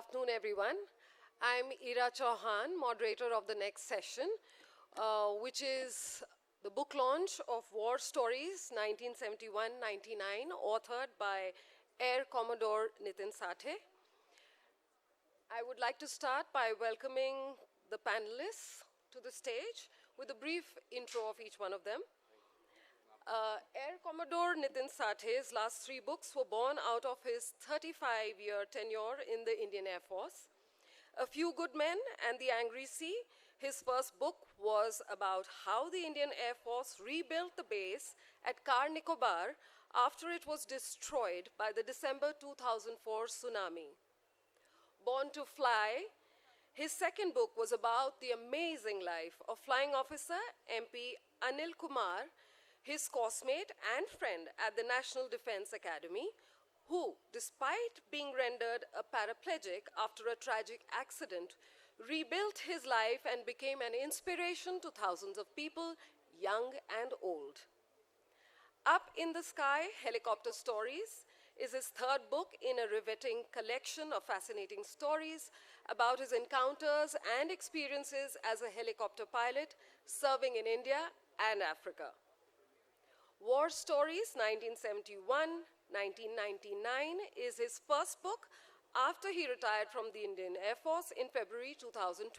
afternoon, everyone. I'm Ira Chauhan, moderator of the next session, which is the book launch of War Stories 1971-99, authored by Air Commodore Nitin Sathe. I would like to start by welcoming the panelists to the stage with a brief intro of each one of them. Air Commodore Nitin Sathe's last three books were born out of his 35-year tenure in the Indian Air Force. A Few Good Men and the Angry Sea, his first book was about how the Indian Air Force rebuilt the base at Car Nicobar after it was destroyed by the December 2004 tsunami. Born to Fly, his second book was about the amazing life of Flying Officer MP Anil Kumar, his coursemate and friend at the National Defense Academy, who, despite being rendered a paraplegic after a tragic accident, rebuilt his life and became an inspiration to thousands of people, young and old. Up in the Sky, Helicopter Stories is his third book in a riveting collection of fascinating stories about his encounters and experiences as a helicopter pilot serving in India and Africa. War Stories 1971-1999 is his first book after he retired from the Indian Air Force in February 2020.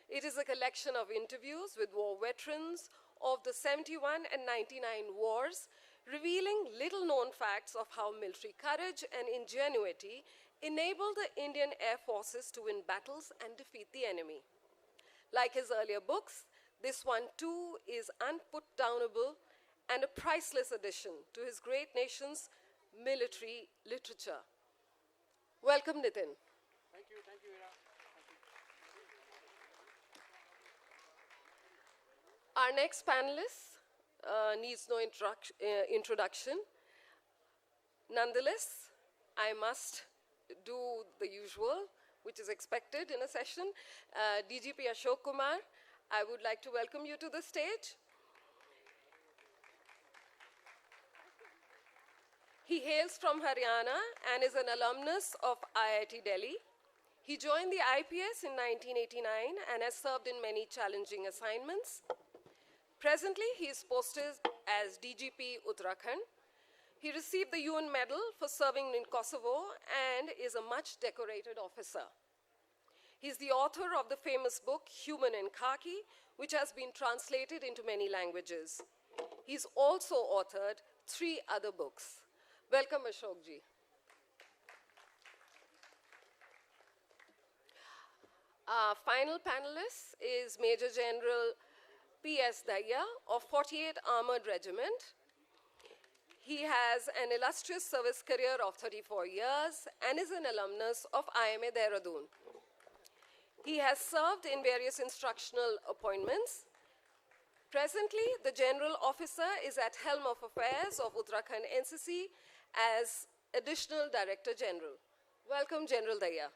It is a collection of interviews with war veterans of the 71 and 99 wars, revealing little-known facts of how military courage and ingenuity enabled the Indian Air Forces to win battles and defeat the enemy. Like his earlier books, this one too is unputdownable and a priceless addition to his great nation's military literature. Welcome, Nitin. Thank you, Ira. Our next panelist needs no introduction. Nonetheless, I must do the usual, which is expected in a session. DGP Ashok Kumar, I would like to welcome you to the stage. He hails from Haryana and is an alumnus of IIT Delhi. He joined the IPS in 1989 and has served in many challenging assignments. Presently, he is posted as DGP Uttarakhand. He received the UN Medal for serving in Kosovo and is a much decorated officer. He's the author of the famous book, Human in Khaki, which has been translated into many languages. He's also authored 3 other books. Welcome, Ashok ji. Our final panelist is Major General P.S. Dahiya of 48th Armored Regiment. He has an illustrious service career of 34 years and is an alumnus of IMA Dehradun. He has served in various instructional appointments. Presently, the General Officer is at helm of affairs of Uttarakhand NCC as Additional Director General. Welcome, General Dahiya.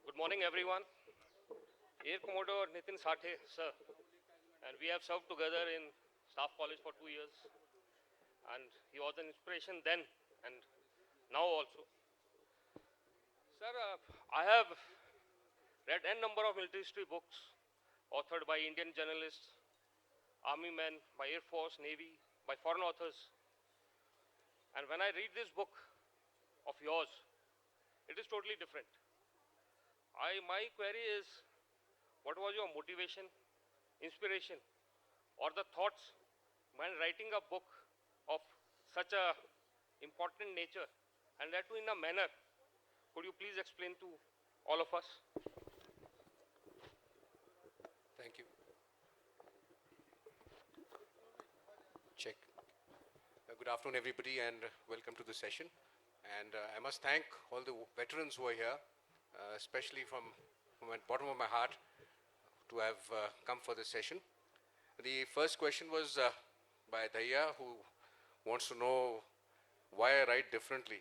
Good morning, everyone. Air Commodore Nitin Sathe, sir. And we have served together in Staff College for 2 years. And he was an inspiration then and now also. Sir, I have read n number of military history books authored by Indian journalists, army men, by Air Force, Navy, by foreign authors. And when I read this book of yours, it is totally different. My query is, what was your motivation, inspiration, or the thoughts when writing a book of such a important nature, and that too in a manner? Could you please explain to all of us? Thank you. Check. Good afternoon, everybody, and welcome to the session. And I must thank all the veterans who are here, especially from the bottom of my heart, to have come for this session. The first question was by Dahiya, who wants to know why I write differently.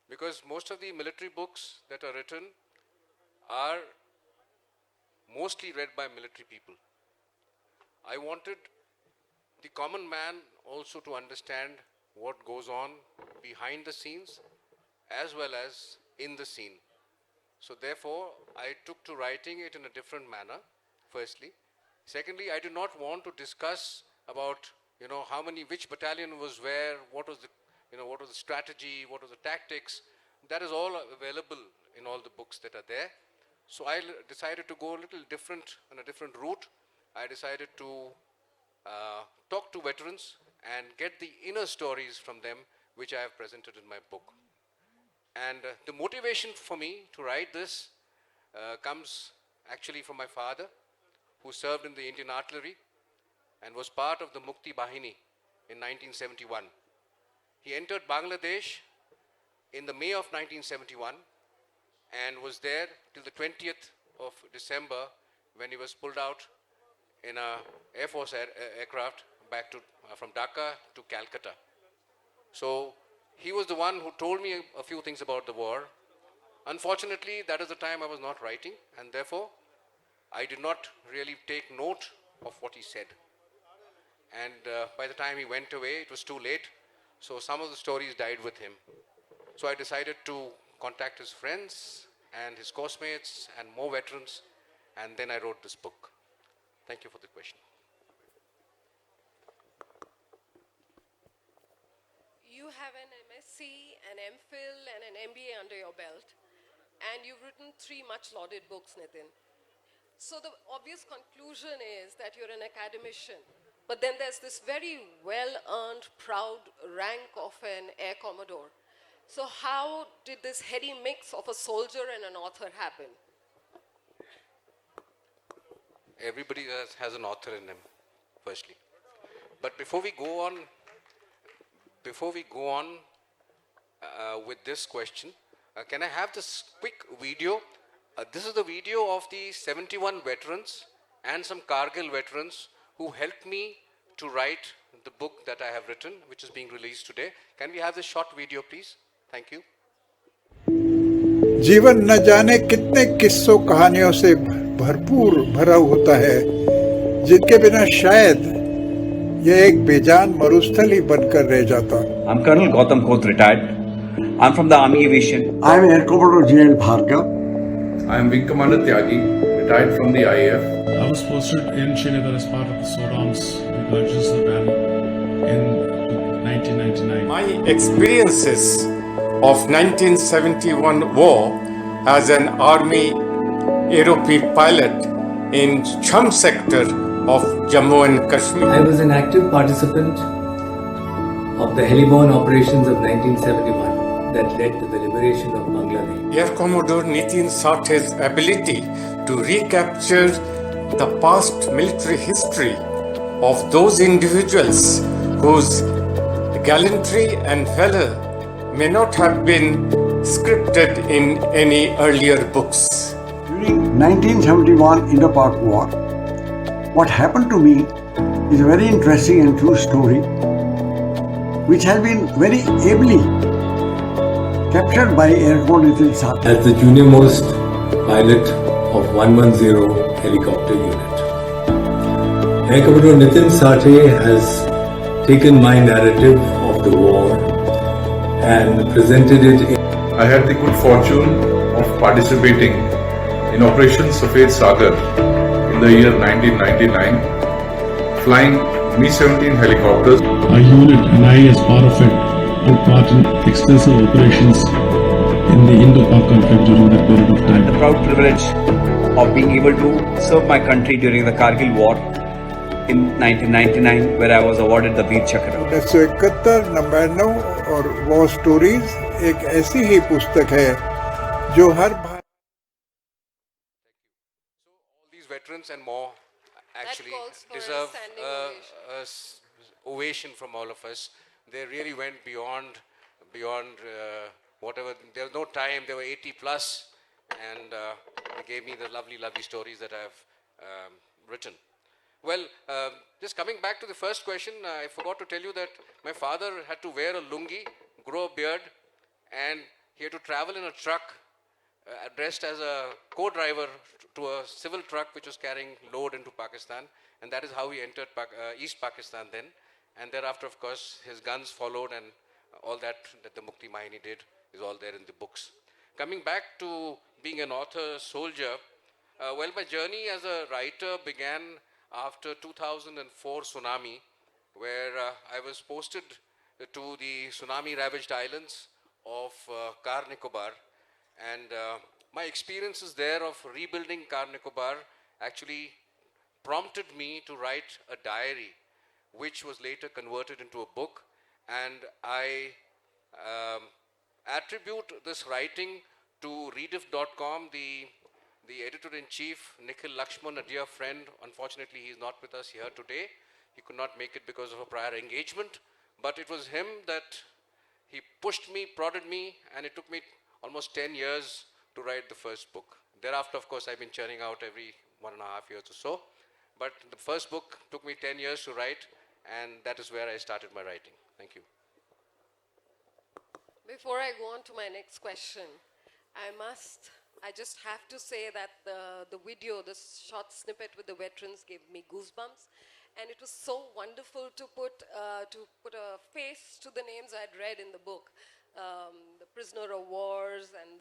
Because most of the military books that are written are mostly read by military people. I wanted the common man also to understand what goes on behind the scenes as well as in the scene. So therefore, I took to writing it in a different manner, firstly. Secondly, I do not want to discuss about, how many, which battalion was where, what was the, what was the strategy, what was the tactics. That is all available in all the books that are there. So I decided to go a little different, on a different route. I decided to talk to veterans and get the inner stories from them, which I have presented in my book. And the motivation for me to write this comes actually from my father, who served in the Indian Artillery and was part of the Mukti Bahini in 1971. He entered Bangladesh in the May of 1971 and was there till the 20th of December when he was pulled out in a Air Force aircraft back to, from Dhaka to Calcutta. So he was the one who told me a few things about the war. Unfortunately, that is the time I was not writing, and therefore I did not really take note of what he said. And by the time he went away, it was too late. So some of the stories died with him. So I decided to contact his friends and his coursemates and more veterans, and then I wrote this book. Thank you for the question. You have an MSc, an MPhil, and an MBA under your belt, and you've written 3 much lauded books, Nitin. So the obvious conclusion is that you're an academician. But then there's this very well-earned, proud rank of an Air Commodore. So how did this heady mix of a soldier and an author happen? Everybody has an author in him, firstly. But before we go on with this question, can I have this quick video? This is the video of the 71 veterans and some Kargil veterans who helped me to write the book that I have written, which is being released today. Can we have this short video, please? Thank you. जीवन न जाने कितने किस्सों कहानियों से भरपूर भरा होता है, जिनके बिना शायद यह एक बेजान मरुस्थल ही बनकर रह जाता. I'm Colonel Gautam Khoth, retired. I'm from the Army Aviation. I'm Air Commodore G.L. Bhargav. I am Wing Commander Tyagi, retired from the IAF. I was posted in Srinagar as part of the SODAM's Reconnaissance Rally in 1999. My experiences of 1971 war as an Army aeroplane pilot in Cham sector of Jammu and Kashmir. I was an active participant of the heliborne operations of 1971 that led to the liberation of Bangladesh. Air Commodore Nitin Sathe's ability to recapture the past military history of those individuals whose gallantry and valor may not have been scripted in any earlier books. During 1971 Indo-Pak War, what happened to me is a very interesting and true story, which has been very ably captured by Air Commodore Nitin Sathe. As the junior most pilot of 110 helicopter unit. Air Commodore Nitin Sathe has taken my narrative of the war and presented it in. I had the good fortune of participating in Operation Safed Sagar in the year 1999, flying Mi-17 helicopters. Our unit and I, as part of it, took part in extensive operations in the Indo-Pak conflict during that period of time. The proud privilege of being able to serve my country during the Kargil war in 1999, where I was awarded the Veer Chakra. 1971 नंबरनों और war stories एक ऐसी ही पुस्तक है जो हर So all these veterans and more actually calls for a deserve standing a ovation from all of us. They really went beyond whatever. There was no time. They were 80 plus, and they gave me the lovely stories that I've written. Well, just coming back to the first question, I forgot to tell you that my father had to wear a lungi, grow a beard, and he had to travel in a truck dressed as a co-driver to a civil truck which was carrying load into Pakistan, and that is how he entered East Pakistan then. And thereafter, of course, his guns followed, and all that the Mukti Bahini did is all there in the books. Coming back to being an author soldier, well, my journey as a writer began after 2004 tsunami, where I was posted to the tsunami-ravaged islands of Car Nicobar, and my experiences there of rebuilding Car Nicobar actually prompted me to write a diary, which was later converted into a book, and I um, attribute this writing to Rediff.com, the editor-in-chief, Nikhil Lakshman, a dear friend. Unfortunately, he is not with us here today. He could not make it because of a prior engagement, but it was him that he pushed me, prodded me, and it took me almost 10 years to write the first book. Thereafter, of course, I've been churning out every 1.5 years or so. But the first book took me 10 years to write, and that is where I started my writing. Thank you. Before I go on to my next question, I just have to say that the video, the short snippet with the veterans gave me goosebumps. And it was so wonderful to put a face to the names I'd read in the book. The prisoner of wars and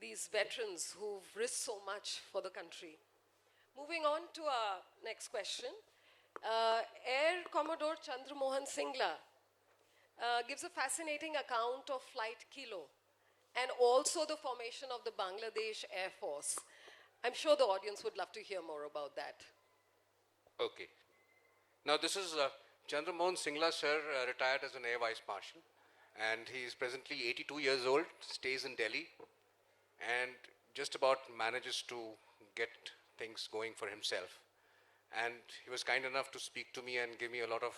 these veterans who've risked so much for the country. Moving on to our next question. Air Commodore Chandramohan Singla gives a fascinating account of Flight Kilo and also the formation of the Bangladesh Air Force. I'm sure the audience would love to hear more about that. Okay. Now, this is Chandramohan Singla, sir, retired as an Air Vice Marshal, and he is presently 82 years old, stays in Delhi, and just about manages to get things going for himself. And he was kind enough to speak to me and give me a lot of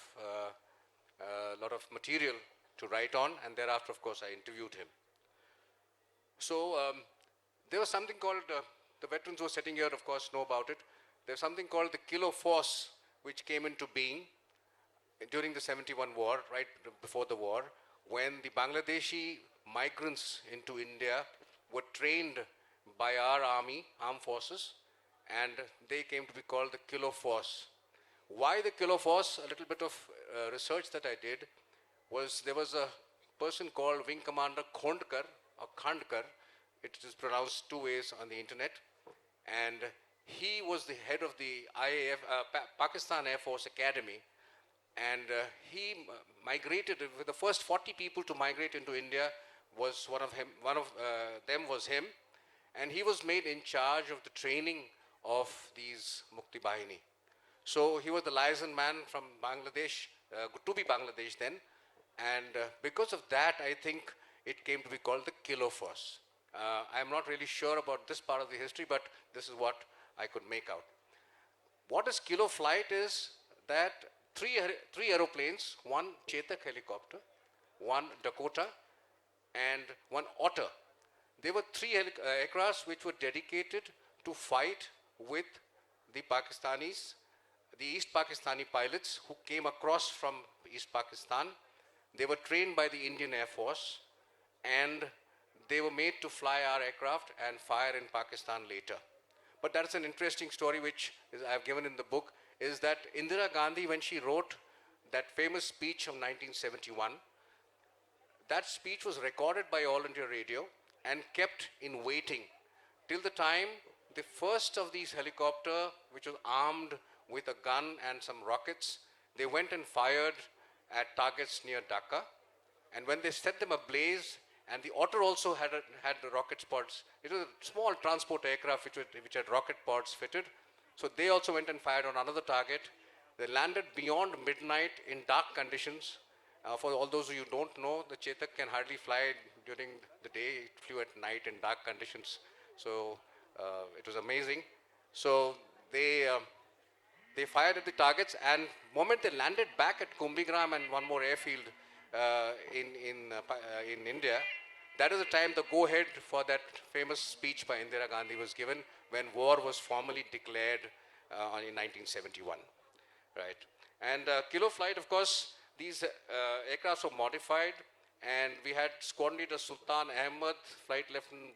material to write on, and thereafter, of course, I interviewed him. So there was something called, the veterans who are sitting here, of course, know about it. There's something called the Kilo Force, which came into being during the 71 war, right before the war, when the Bangladeshi migrants into India were trained by our army, armed forces, and they came to be called the Kilo Force. Why the Kilo Force? A little bit of research that I did was there was a person called Wing Commander Khondkar, or Khandkar. It is pronounced two ways on the internet, and he was the head of the IAF, Pakistan Air Force Academy, and he migrated, with the first 40 people to migrate into India was one of them was him, and he was made in charge of the training of these Mukti Bahini. So he was the liaison man from Bangladesh, to be Bangladesh then, and because of that, I think it came to be called the Kilo Force. I'm not really sure about this part of the history, but this is what I could make out. What is Kilo Flight is that three aeroplanes, one Chetak helicopter, one Dakota, and one Otter. There were three aircrafts which were dedicated to fight with the Pakistanis, the East Pakistani pilots who came across from East Pakistan. They were trained by the Indian Air Force, and they were made to fly our aircraft and fire in Pakistan later. But that's an interesting story which I've given in the book, is that Indira Gandhi, when she wrote that famous speech of 1971, that speech was recorded by All India Radio and kept in waiting till the time the first of these helicopters, which was armed with a gun and some rockets, they went and fired at targets near Dhaka. And when they set them ablaze, and the Otter also had the rocket pods. It was a small transport aircraft which had rocket pods fitted. So they also went and fired on another target. They landed beyond midnight in dark conditions. For all those of you who don't know, the Chetak can hardly fly during the day. It flew at night in dark conditions. So it was amazing. So they fired at the targets, and the moment they landed back at Kumbhigram and one more airfield in India, that is the time the go-ahead for that famous speech by Indira Gandhi was given, when war was formally declared in 1971, right? And Kilo Flight, of course, these aircrafts were modified, and we had Squadron Leader Sultan Ahmed, Flight Lieutenant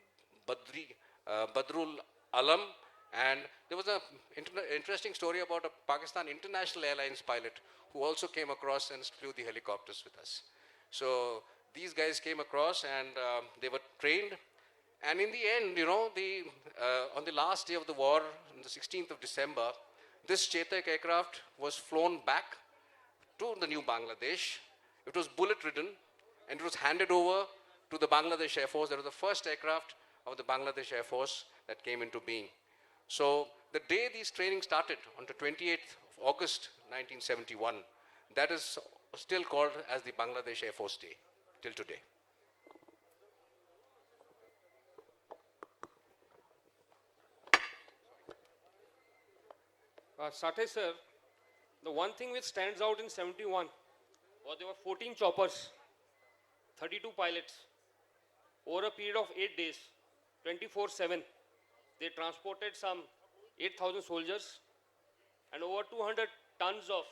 Badrul Alam, and there was an interesting story about a Pakistan International Airlines pilot who also came across and flew the helicopters with us. So these guys came across, and they were trained. And in the end, on the last day of the war, on the 16th of December, this Chetak aircraft was flown back to the new Bangladesh. It was bullet-ridden, and it was handed over to the Bangladesh Air Force. That was the first aircraft of the Bangladesh Air Force that came into being. So the day these trainings started, on the 28th of August 1971, that is still called as the Bangladesh Air Force Day till today. Sathe sir, the one thing which stands out in 71 was there were 14 choppers, 32 pilots. Over a period of 8 days, 24/7, they transported some 8,000 soldiers and over 200 tons of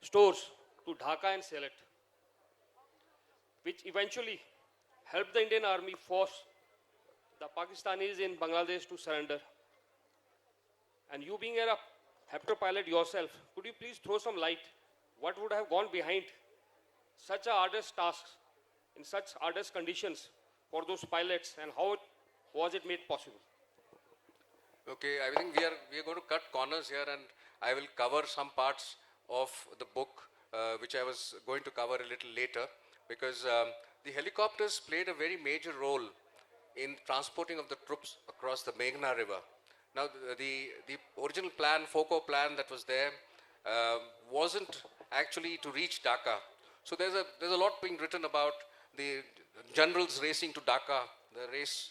stores to Dhaka and Sylhet, which eventually helped the Indian Army force the Pakistanis in Bangladesh to surrender. And you being a helicopter pilot yourself, could you please throw some light? What would have gone behind such a arduous task in such arduous conditions for those pilots, and how was it made possible? Okay, I think we are going to cut corners here, and I will cover some parts of the book which I was going to cover a little later, because the helicopters played a very major role in transporting of the troops across the Meghna River. Now, the original plan, FOCO plan that was there, wasn't actually to reach Dhaka. So there's a lot being written about the generals racing to Dhaka, the race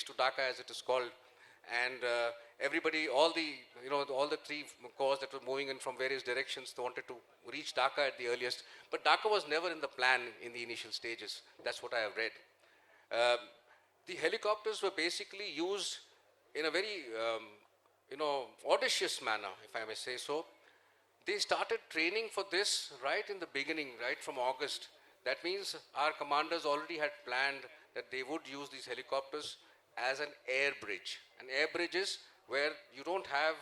to Dhaka as it is called, and everybody, all the three corps that were moving in from various directions, they wanted to reach Dhaka at the earliest. But Dhaka was never in the plan in the initial stages. That's what I have read. The helicopters were basically used in a very, audacious manner, if I may say so. They started training for this right in the beginning, right from August. That means our commanders already had planned that they would use these helicopters as an air bridge. An air bridge is where you don't have,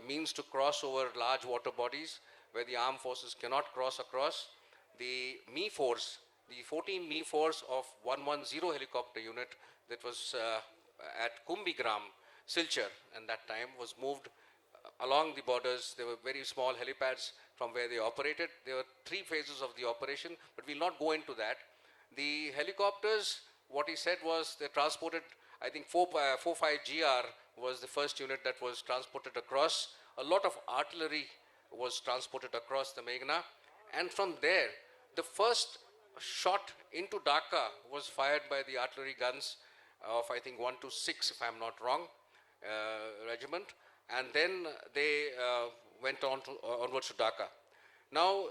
means to cross over large water bodies, where the armed forces cannot cross across. The ME force, the 14 ME force of 110 helicopter unit that was at Kumbigram, Silchar, and that time was moved along the borders. There were very small helipads from where they operated. There were 3 phases of the operation, but we'll not go into that. The helicopters, what he said was they transported, I think 45GR was the first unit that was transported across. A lot of artillery was transported across the Meghna, and from there, the first shot into Dhaka was fired by the artillery guns of, I think, 126, if I'm not wrong, regiment, and then they went on onwards to Dhaka. Now,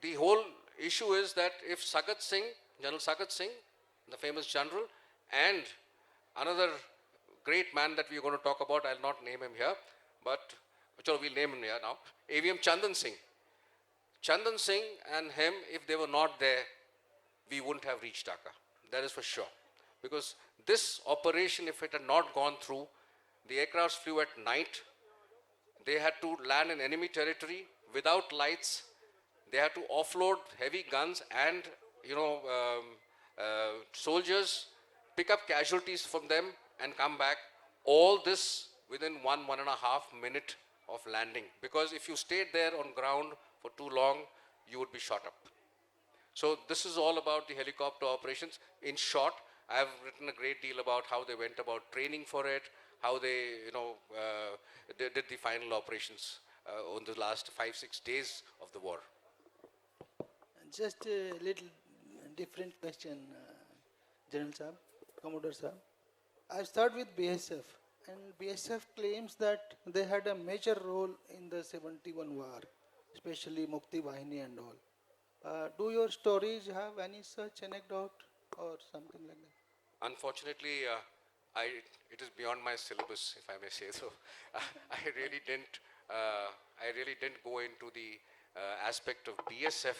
the whole issue is that if Sagat Singh, General Sagat Singh, the famous general, and another great man that we're going to talk about, I'll not name him here, but we'll name him here now, AVM Chandan Singh. Chandan Singh and him, if they were not there, we wouldn't have reached Dhaka. That is for sure. Because this operation, if it had not gone through, the aircrafts flew at night. They had to land in enemy territory without lights. They had to offload heavy guns and, soldiers, pick up casualties from them and come back. All this within 1.5 minute of landing. Because if you stayed there on ground for too long, you would be shot up. So this is all about the helicopter operations. In short, I have written a great deal about how they went about training for it, how they, they did the final operations on the last 5-6 days of the war. Just a little different question, General Saab, Commodore Saab. I start with BSF, and BSF claims that they had a major role in the 71 war, especially Mukti Vahini and all. Do your stories have any such anecdote or something like that? Unfortunately, it is beyond my syllabus, if I may say so. I really didn't, I really didn't go into the aspect of BSF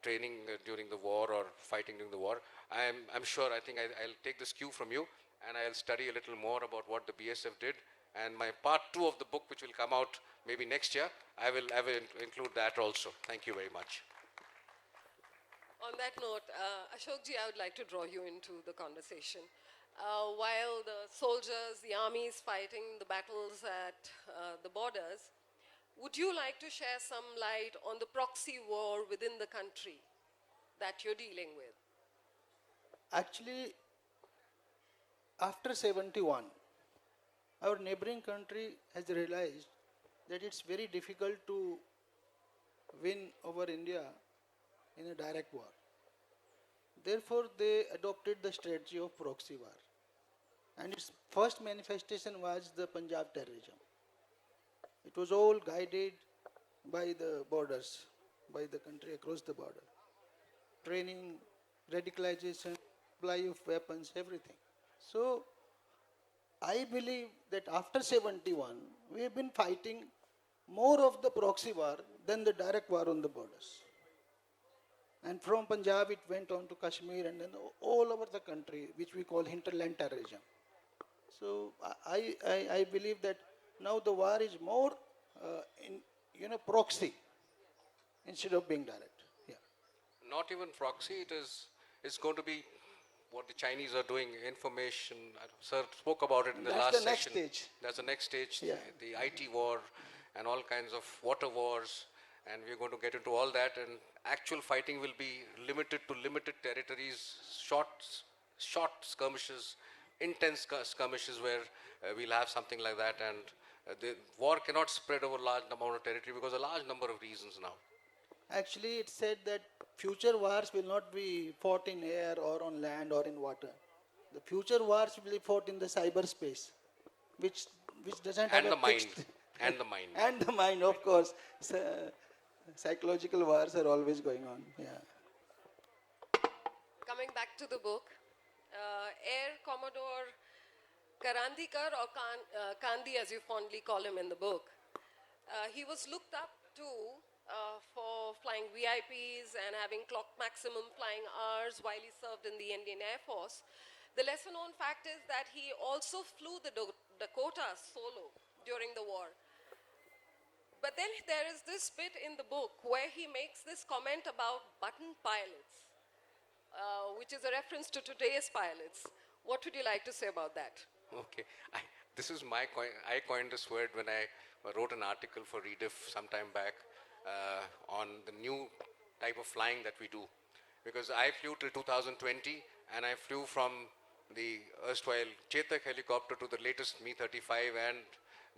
training during the war or fighting during the war. I'm sure, I think I'll take this cue from you and I'll study a little more about what the BSF did. And my part 2 of the book, which will come out maybe next year, I will include that also. Thank you very much. On that note, Ashokji, I would like to draw you into the conversation. While the soldiers, the army is fighting the battles at the borders, would you like to share some light on the proxy war within the country that you're dealing with? Actually, after 71, our neighboring country has realized that it's very difficult to win over India in a direct war. Therefore, they adopted the strategy of proxy war. And its first manifestation was the Punjab terrorism. It was all guided by the borders, by the country across the border. Training, radicalization, supply of weapons, everything. So, I believe that after 71, we have been fighting more of the proxy war than the direct war on the borders. And from Punjab, it went on to Kashmir and then all over the country, which we call hinterland terrorism. So I believe that now the war is more proxy instead of being direct. Yeah. Not even proxy, it's going to be what the Chinese are doing, information. Sir spoke about it in the last That's the next session. stage. That's the next stage, Yeah. the IT war and all kinds of water wars. And we're going to get into all that. And actual fighting will be limited to limited territories, short skirmishes, intense skirmishes where we'll have something like that. And the war cannot spread over a large amount of territory because a large number of reasons now. Actually, it said that future wars will not be fought in air or on land or in water. The future wars will be fought in the cyberspace, which doesn't have And a the mind. fixed And the mind. and the mind, of course. Psychological wars are always going on. Yeah. Coming back to the book, Air Commodore Karandikar, or Kandi as you fondly call him in the book, he was looked up to for flying VIPs and having clock maximum flying hours while he served in the Indian Air Force. The lesser known fact is that he also flew the Dakota solo during the war. But then there is this bit in the book where he makes this comment about button pilots, which is a reference to today's pilots. What would you like to say about that? Okay, this is I coined this word when I wrote an article for Rediff some time back on the new type of flying that we do. Because I flew till 2020 and I flew from the erstwhile Chetak helicopter to the latest Mi-35 and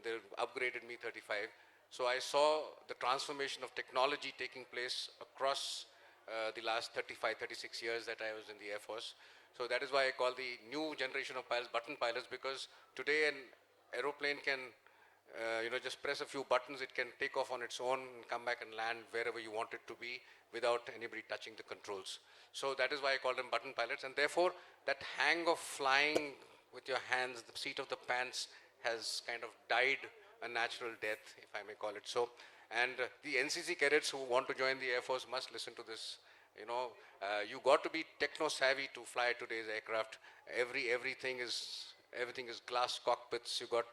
the upgraded Mi-35. So I saw the transformation of technology taking place across the last 35, 36 years that I was in the Air Force. So that is why I call the new generation of pilots button pilots, because today an aeroplane can just press a few buttons, it can take off on its own, come back and land wherever you want it to be without anybody touching the controls. So that is why I call them button pilots, and therefore that hang of flying with your hands, the seat of the pants, has kind of died a natural death, if I may call it so. And the NCC cadets who want to join the Air Force must listen to this. You got to be techno savvy to fly today's aircraft. Everything is glass cockpits. You got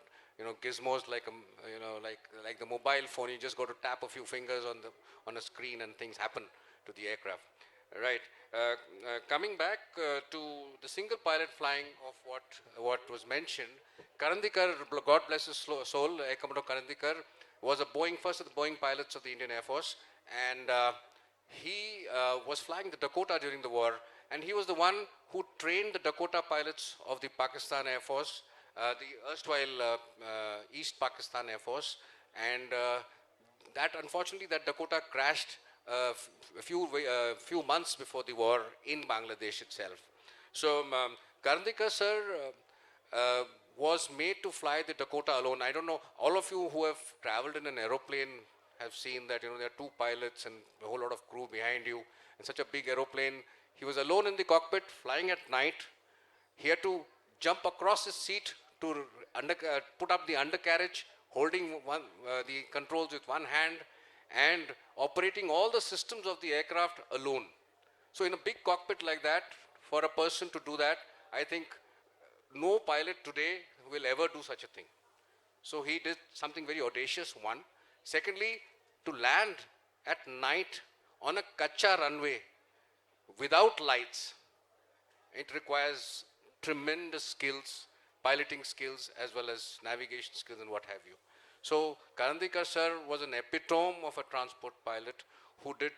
gizmos like the mobile phone. You just got to tap a few fingers on a screen and things happen to the aircraft. Right. Coming back to the single pilot flying of what was mentioned, Karandikar, God bless his soul, Air Commodore Karandikar, was first of the Boeing pilots of the Indian Air Force, and he was flying the Dakota during the war, and he was the one who trained the Dakota pilots of the Pakistan Air Force, the erstwhile East Pakistan Air Force, and unfortunately that Dakota crashed a few months before the war in Bangladesh itself. So Karandikar sir was made to fly the Dakota alone. I don't know, all of you who have traveled in an aeroplane have seen that there are two pilots and a whole lot of crew behind you in such a big aeroplane. He was alone in the cockpit flying at night. He had to jump across his seat to put up the undercarriage, holding the controls with one hand and operating all the systems of the aircraft alone. So in a big cockpit like that, for a person to do that, I think no pilot today will ever do such a thing. So he did something very audacious, one. Secondly, to land at night on a kacha runway without lights, it requires tremendous skills, piloting skills, as well as navigation skills and what have you. So Karandikar sir was an epitome of a transport pilot who did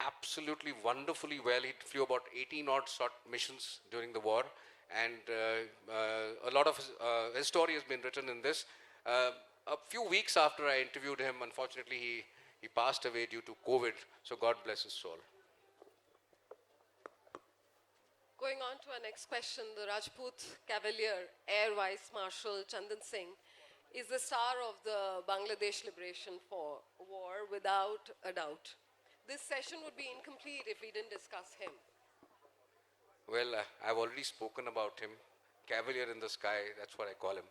absolutely wonderfully well. He flew about 18 odd short missions during the war, and a lot of his story has been written in this. A few weeks after I interviewed him, unfortunately he passed away due to COVID, so God bless his soul. Going on to our next question, the Rajput Cavalier, Air Vice Marshal Chandan Singh, is the star of the Bangladesh Liberation War without a doubt. This session would be incomplete if we didn't discuss him. Well, I've already spoken about him. Cavalier in the Sky, that's what I call him.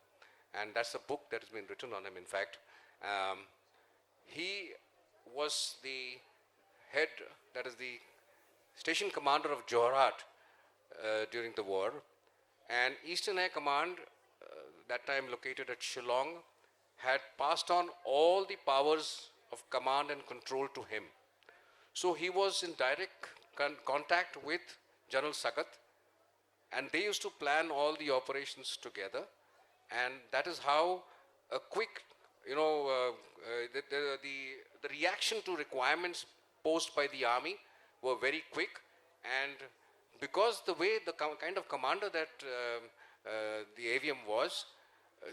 And that's a book that has been written on him, in fact. He was the head, that is the station commander of Jorhat during the war. And Eastern Air Command, that time located at Shillong, had passed on all the powers of command and control to him. So he was in direct contact with General Sagat, and they used to plan all the operations together. And that is how a quick, the reaction to requirements posed by the army were very quick. And because the way the kind of commander that the AVM was,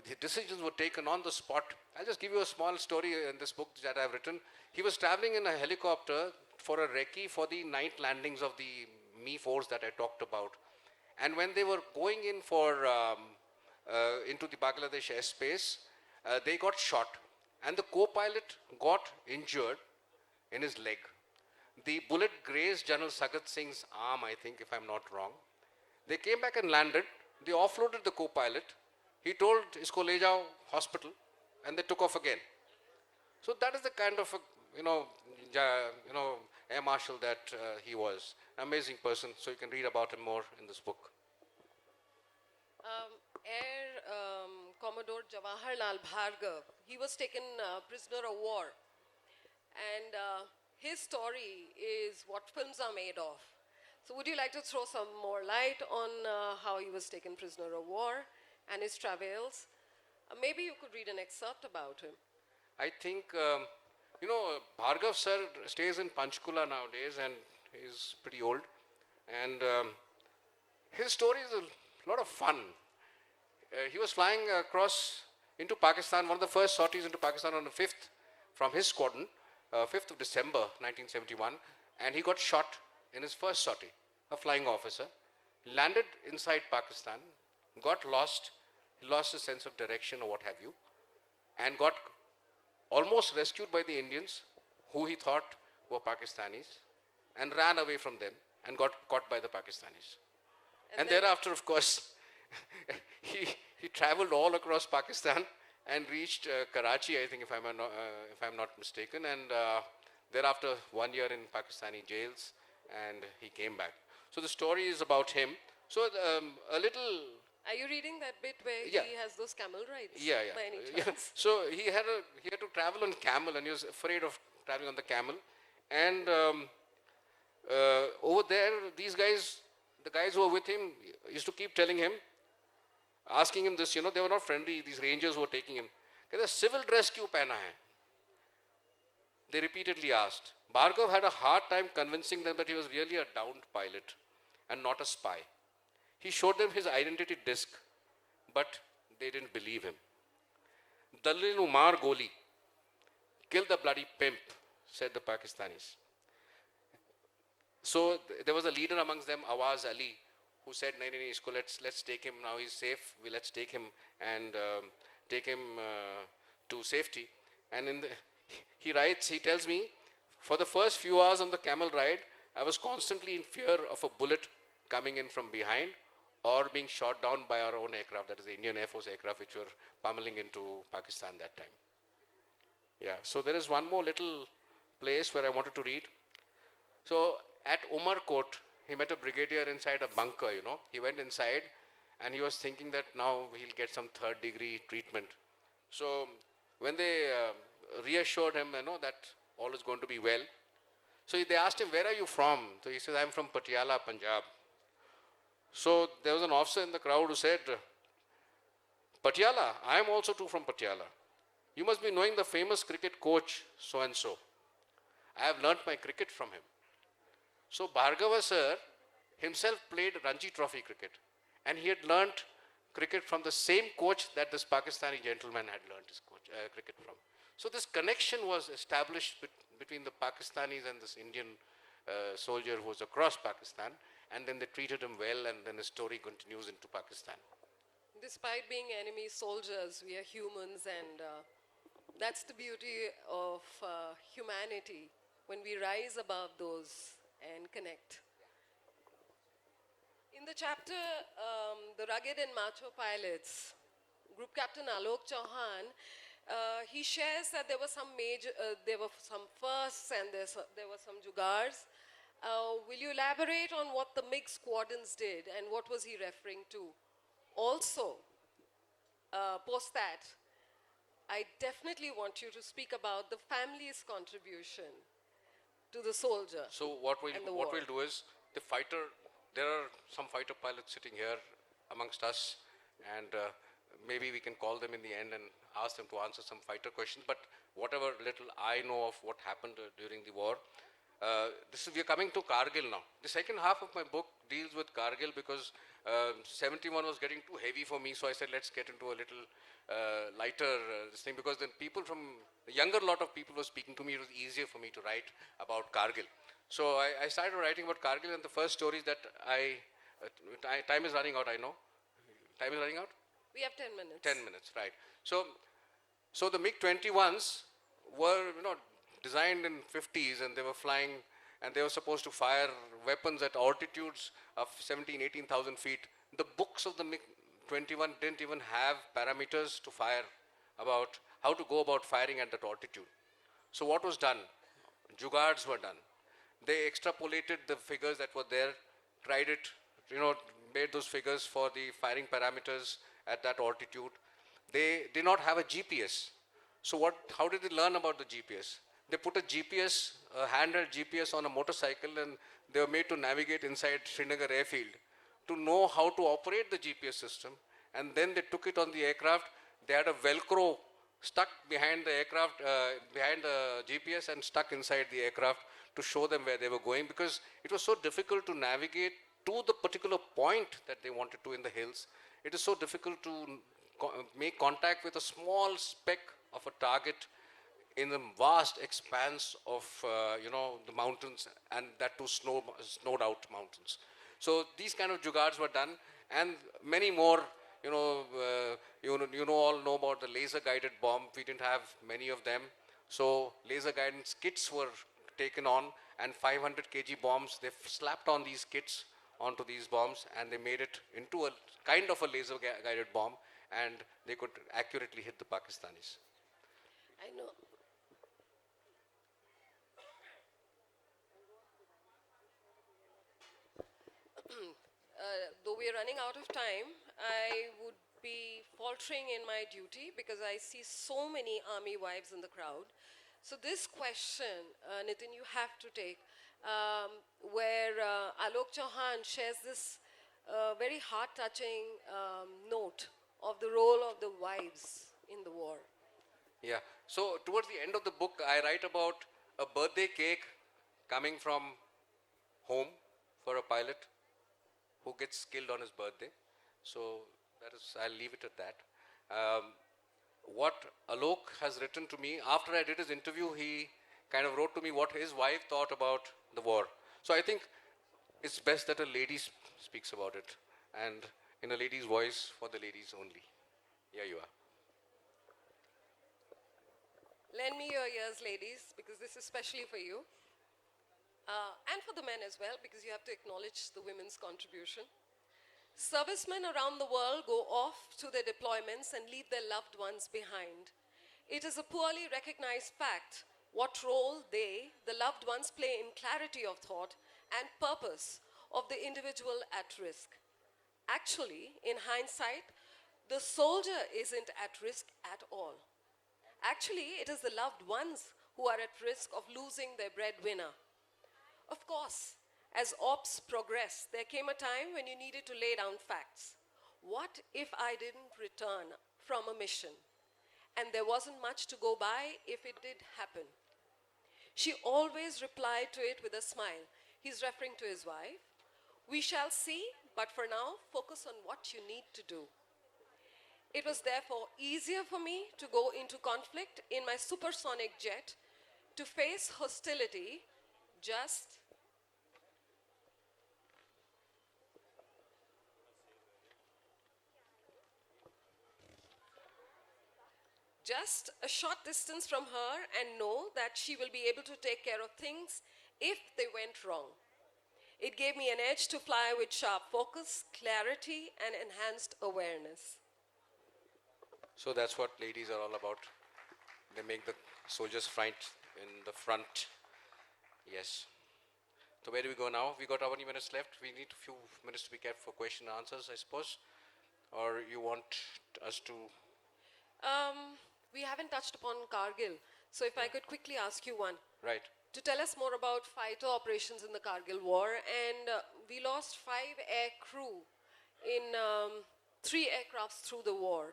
the decisions were taken on the spot. I'll just give you a small story in this book that I've written. He was traveling in a helicopter for a recce for the night landings of the Mi-4s that I talked about. And when they were going in for into the Bangladesh airspace, they got shot. And the co-pilot got injured in his leg. The bullet grazed General Sagat Singh's arm, I think, if I'm not wrong. They came back and landed. They offloaded the co-pilot. He told isko le jao hospital, and they took off again. So that is the kind of air marshal that he was. Amazing person. So you can read about him more in this book. Commodore Jawaharlal Bhargav, he was taken prisoner of war. And his story is what films are made of. So would you like to throw some more light on how he was taken prisoner of war and his travails? Maybe you could read an excerpt about him. I think, Bhargav sir stays in Panchkula nowadays, and he's pretty old. And his story is a lot of fun. He was flying across into Pakistan, one of the first sorties into Pakistan on the 5th from his squadron, 5th of December 1971, and he got shot in his first sortie, a flying officer. He landed inside Pakistan, got lost, he lost his sense of direction or what have you, and got almost rescued by the Indians, who he thought were Pakistanis, and ran away from them and got caught by the Pakistanis. And thereafter, of course, he traveled all across Pakistan and reached Karachi, I think, if I'm not mistaken. And thereafter, 1 year in Pakistani jails, and he came back. So the story is about him. So a little. Are you reading that bit where he has those camel rides? Yeah. By any chance? Yeah. So he had to travel on camel, and he was afraid of traveling on the camel. And over there, these guys, the guys who were with him, used to keep telling him, asking him this, they were not friendly, these rangers who were taking him. कहते civil dress क्यों पहना है? They repeatedly asked. Bhargav had a hard time convincing them that he was really a downed pilot and not a spy. He showed them his identity disc, but they didn't believe him. Dalil Umar Goli, kill the bloody pimp, said the Pakistanis. So there was a leader amongst them, Awaz Ali, who said, "No, isko let's take him now. He's safe. Let's take him and take him to safety." And he writes, he tells me, for the first few hours on the camel ride, I was constantly in fear of a bullet coming in from behind or being shot down by our own aircraft, that is the Indian Air Force aircraft, which were pummeling into Pakistan that time. Yeah, so there is one more little place where I wanted to read. So at Umarkot, he met a brigadier inside a bunker, you know. He went inside and he was thinking that now he'll get some third degree treatment. So when they reassured him, you know, that all is going to be well, so they asked him, where are you from? So he said, I'm from Patiala, Punjab. So there was an officer in the crowd who said, Patiala, I am also too from Patiala. You must be knowing the famous cricket coach, so-and-so. I have learnt my cricket from him. So Bhargava sir himself played Ranji Trophy cricket. And he had learnt cricket from the same coach that this Pakistani gentleman had learnt his cricket from. So this connection was established between the Pakistanis and this Indian soldier who was across Pakistan. And then they treated him well, and then the story continues into Pakistan. Despite being enemy soldiers, we are humans, and that's the beauty of humanity, when we rise above those and connect. In the chapter, The Rugged and Macho Pilots, Group Captain Alok Chauhan, he shares that there were some firsts and there were some jugars. Will you elaborate on what the MiG squadrons did and what was he referring to? Also, post that, I definitely want you to speak about the family's contribution to the soldier. So what we'll do is, there are some fighter pilots sitting here amongst us, and maybe we can call them in the end and ask them to answer some fighter questions. But whatever little I know of what happened during the war, we are coming to Kargil now. The second half of my book deals with Kargil because 71 was getting too heavy for me, so I said let's get into a little lighter this thing, because then the younger lot of people were speaking to me. It was easier for me to write about Kargil. So I started writing about Kargil, and the first stories that time is running out, I know. Time is running out? We have 10 minutes. 10 minutes, right. So the MiG-21s were, designed in 50s, and they were flying, and they were supposed to fire weapons at altitudes of 18,000 feet. The books of the MiG-21 didn't even have parameters to fire about how to go about firing at that altitude. So what was done? Jugards were done. They extrapolated the figures that were there, tried it, made those figures for the firing parameters at that altitude. They did not have a GPS. So how did they learn about the GPS? They put a GPS, a handheld GPS on a motorcycle, and they were made to navigate inside Srinagar airfield to know how to operate the GPS system. And then they took it on the aircraft. They had a Velcro stuck behind the aircraft, behind the GPS, and stuck inside the aircraft to show them where they were going, because it was so difficult to navigate to the particular point that they wanted to in the hills. It is so difficult to make contact with a small speck of a target in the vast expanse of the mountains, and that too snowed out mountains. So these kind of jugards were done, and many more. All know about the laser guided bomb. We didn't have many of them, so laser guidance kits were taken on, and 500 kg bombs, they slapped on these kits onto these bombs, and they made it into a kind of a laser guided bomb, and they could accurately hit the Pakistanis. I know. Though we are running out of time, I would be faltering in my duty because I see so many army wives in the crowd. So this question, Nitin, you have to take, where Alok Chauhan shares this very heart-touching note of the role of the wives in the war. Yeah, so towards the end of the book, I write about a birthday cake coming from home for a pilot who gets killed on his birthday. So I'll leave it at that. What Alok has written to me, after I did his interview, he kind of wrote to me what his wife thought about the war. So I think it's best that a lady speaks about it, and in a lady's voice, for the ladies only. Here you are. Lend me your ears, ladies, because this is especially for you. And for the men as well, because you have to acknowledge the women's contribution. Servicemen around the world go off to their deployments and leave their loved ones behind. It is a poorly recognized fact what role they, the loved ones, play in clarity of thought and purpose of the individual at risk. Actually, in hindsight, the soldier isn't at risk at all. Actually, it is the loved ones who are at risk of losing their breadwinner. Of course, as ops progress, there came a time when you needed to lay down facts. What if I didn't return from a mission? And there wasn't much to go by if it did happen. She always replied to it with a smile. He's referring to his wife. We shall see, but for now, focus on what you need to do. It was therefore easier for me to go into conflict in my supersonic jet to face hostility just a short distance from her and know that she will be able to take care of things if they went wrong. It gave me an edge to fly with sharp focus, clarity, and enhanced awareness. So that's what ladies are all about. They make the soldiers fight in the front. Yes. So where do we go now? We got how many minutes left? We need a few minutes to be kept for question and answers, I suppose. Or you want us to... We haven't touched upon Kargil, so if I could quickly ask you one. Right. To tell us more about fighter operations in the Kargil war, and we lost 5 air crew in 3 aircrafts through the war.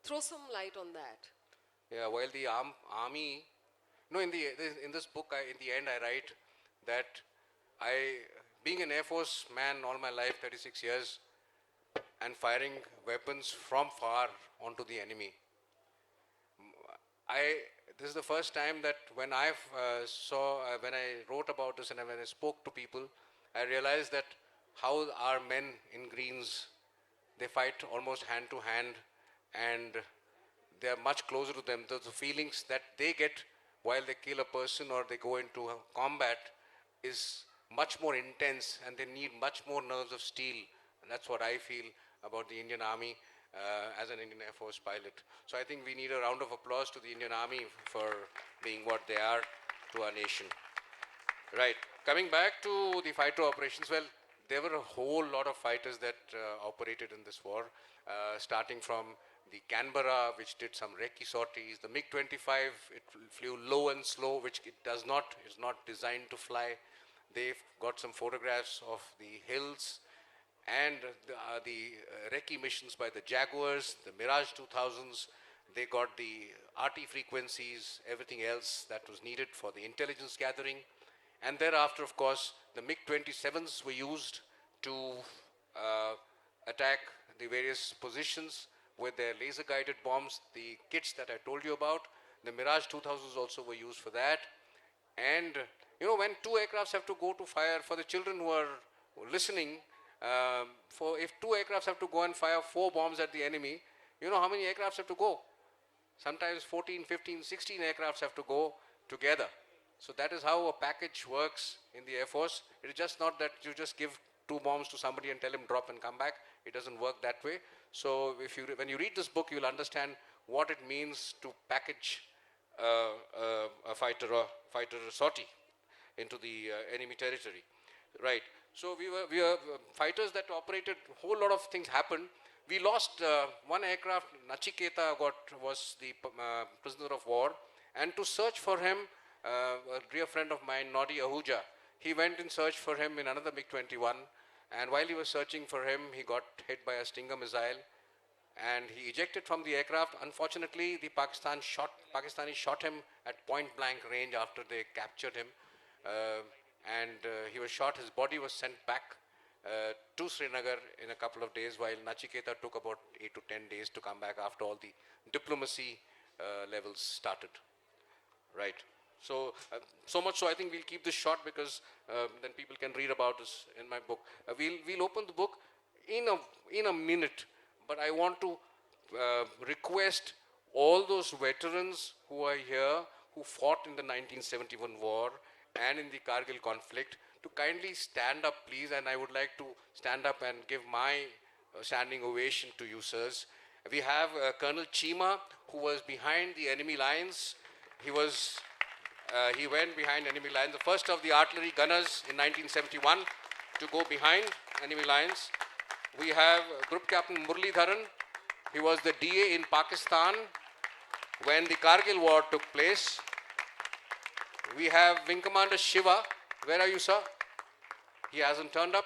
Throw some light on that. Yeah, while the army... No, in this book, in the end, I write that being an Air Force man all my life, 36 years, and firing weapons from far onto the enemy, this is the first time that when I wrote about this and when I spoke to people, I realized that how our men in greens, they fight almost hand to hand, and they are much closer to them. The feelings that they get while they kill a person or they go into combat is much more intense, and they need much more nerves of steel. And that's what I feel about the Indian Army as an Indian Air Force pilot. So I think we need a round of applause to the Indian Army for being what they are to our nation. Right. Coming back to the fighter operations, well, there were a whole lot of fighters that operated in this war, starting from the Canberra, which did some recce sorties. The MiG-25, it flew low and slow, which it is not designed to fly. They've got some photographs of the hills and the recce missions by the Jaguars, the Mirage 2000s. They got the RT frequencies, everything else that was needed for the intelligence gathering. And thereafter, of course, the MiG-27s were used to attack the various positions with their laser-guided bombs, the kits that I told you about. The Mirage 2000s also were used for that. And, you know, when 2 aircrafts have to go to fire, for the children who are listening, if 2 aircrafts have to go and fire 4 bombs at the enemy, you know how many aircrafts have to go? Sometimes 14, 15, 16 aircrafts have to go together. So that is how a package works in the Air Force. It is just not that you just give 2 bombs to somebody and tell him drop and come back. It doesn't work that way. So when you read this book, you'll understand what it means to package a fighter sortie into the enemy territory. Right. So we were fighters that operated. A whole lot of things happened. We lost 1 aircraft. Nachiketa was the prisoner of war, and to search for him, a dear friend of mine, Nodi Ahuja, he went in search for him in another MiG-21, and while he was searching for him, he got hit by a Stinger missile, and he ejected from the aircraft. Unfortunately, the Pakistanis shot him at point-blank range after they captured him, and he was shot. His body was sent back to Srinagar in a couple of days, while Nachiketa took about 8 to 10 days to come back after all the diplomacy levels started. Right. So, so much so I think we'll keep this short because then people can read about this in my book. We'll open the book in a minute, but I want to request all those veterans who are here, who fought in the 1971 war and in the Kargil conflict, to kindly stand up, please. And I would like to stand up and give my a standing ovation to you, sirs. We have Colonel Chima, who was behind the enemy lines. He went behind enemy lines, the first of the artillery gunners in 1971 to go behind enemy lines. We have Group Captain Muralidharan. He was the DA in Pakistan when the Kargil war took place. We have Wing Commander Shiva. Where are you, sir? He hasn't turned up.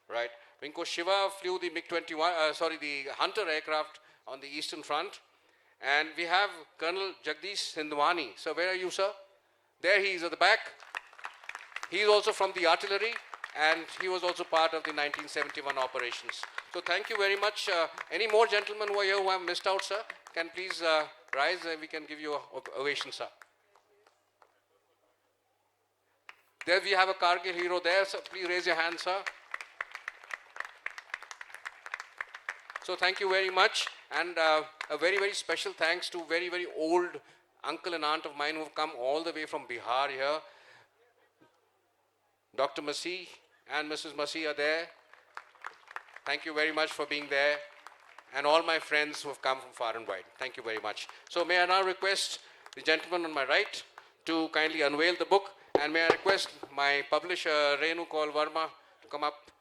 Right. Wing Co Shiva flew the MiG-21, the Hunter aircraft on the Eastern Front. And we have Colonel Jagdish Sindhwani. So where are you, sir? There he is at the back. He is also from the artillery, and he was also part of the 1971 operations. So thank you very much. Any more gentlemen who are here who have missed out, sir, can please rise and we can give you an ovation, sir. There we have a Kargil hero there, so please raise your hand, sir. So thank you very much, and a very, very special thanks to very, very old uncle and aunt of mine who have come all the way from Bihar here. Dr. Masih and Mrs. Masih are there. Thank you very much for being there. And all my friends who have come from far and wide. Thank you very much. So may I now request the gentleman on my right to kindly unveil the book. And may I request my publisher, Renu Kaul Verma, to come up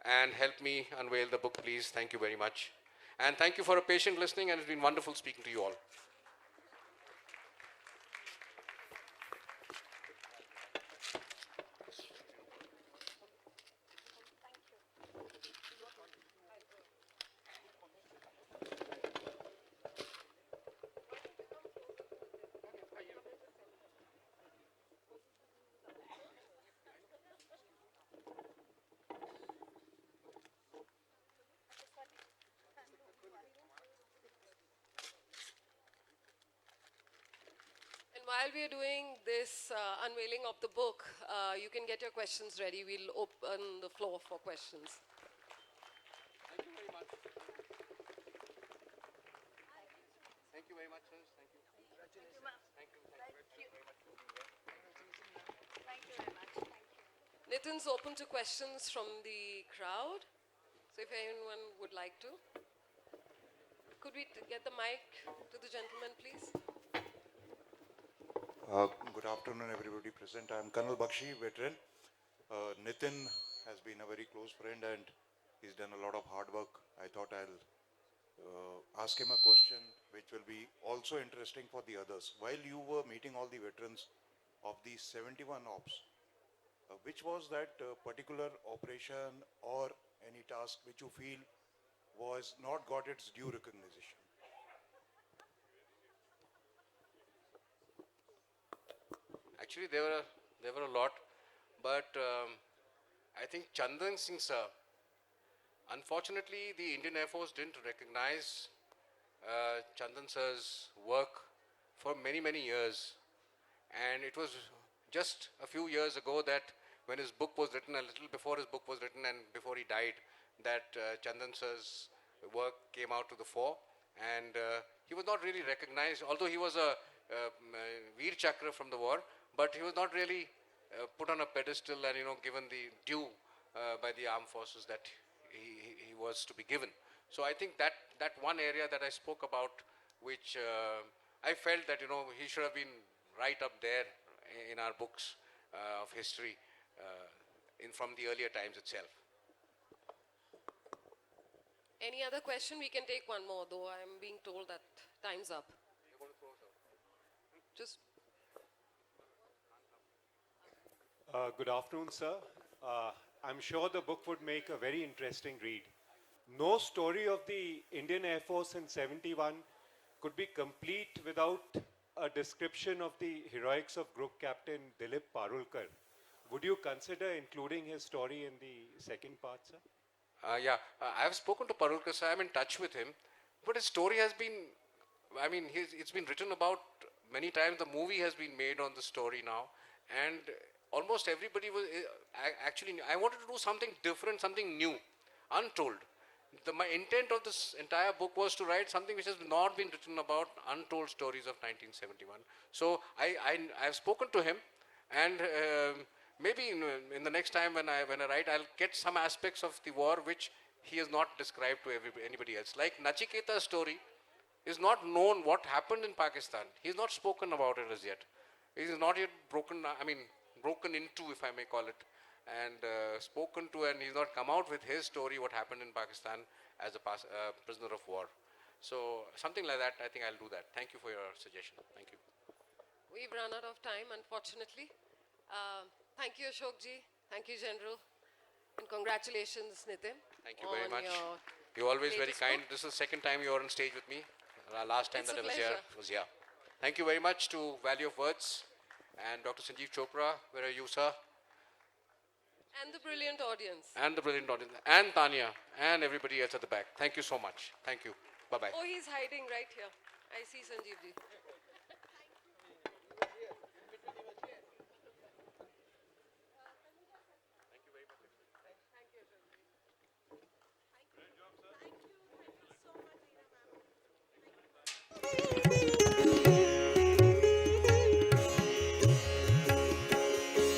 and help me unveil the book, please. Thank you very much. And thank you for a patient listening, and it's been wonderful speaking to you all. While we are doing this unveiling of the book, you can get your questions ready. We'll open the floor for questions. Thank you very much. Thank you very much, sir. Thank you. Congratulations. Thank you. Thank you very much for being here. Thank you very much. Thank you. Nitin's open to questions from the crowd. So if anyone would like to. Could we get the mic to the gentleman, please? Good afternoon, everybody present. I am Colonel Bakshi, veteran. Nitin has been a very close friend and he's done a lot of hard work. I thought I'll ask him a question which will be also interesting for the others. While you were meeting all the veterans of the 71 ops, which was that particular operation or any task which you feel was not got its due recognition? Actually, there were a lot, but I think Chandan Singh sir, unfortunately, the Indian Air Force didn't recognize Chandan sir's work for many, many years. And it was just a few years ago that when his book was written, a little before his book was written and before he died, that Chandan sir's work came out to the fore. And he was not really recognized, although he was a Veer Chakra from the war, but he was not really put on a pedestal and given the due by the armed forces that he was to be given. So I think that one area that I spoke about, which I felt that he should have been right up there in our books of history from the earlier times itself. Any other question? We can take one more, though I'm being told that time's up. Just. Good afternoon, sir. I'm sure the book would make a very interesting read. No story of the Indian Air Force in 71 could be complete without a description of the heroics of Group Captain Dilip Parulkar. Would you consider including his story in the second part, sir? Yeah, I have spoken to Parulkar, sir. I'm in touch with him. But his story has been, it's been written about many times. The movie has been made on the story now. And almost everybody was, actually, I wanted to do something different, something new, untold. My intent of this entire book was to write something which has not been written about, untold stories of 1971. So I've spoken to him, and maybe in the next time when I write, I'll get some aspects of the war which he is not described to anybody else. Like Nachiketa's story is not known what happened in Pakistan. He's not spoken about it as yet. He is not yet broken into, if I may call it, and spoken to, and he's not come out with his story, what happened in Pakistan as a prisoner of war. So something like that, I think I'll do that. Thank you for your suggestion. Thank you. We've run out of time, unfortunately. Thank you, Ashok ji. Thank you, General. And congratulations, Nitin. Thank you very on much. your You're always very latest kind. book. This is the second time you're on stage with me. Last time It's that a I was pleasure. here was here. Thank you very much to Value of Words and Dr. Sanjeev Chopra. Where are you, sir? And the brilliant audience. And the brilliant audience. And Tanya. And everybody else at the back. Thank you so much. Thank you. Bye-bye. Oh, he's hiding right here. I see Sanjeev ji.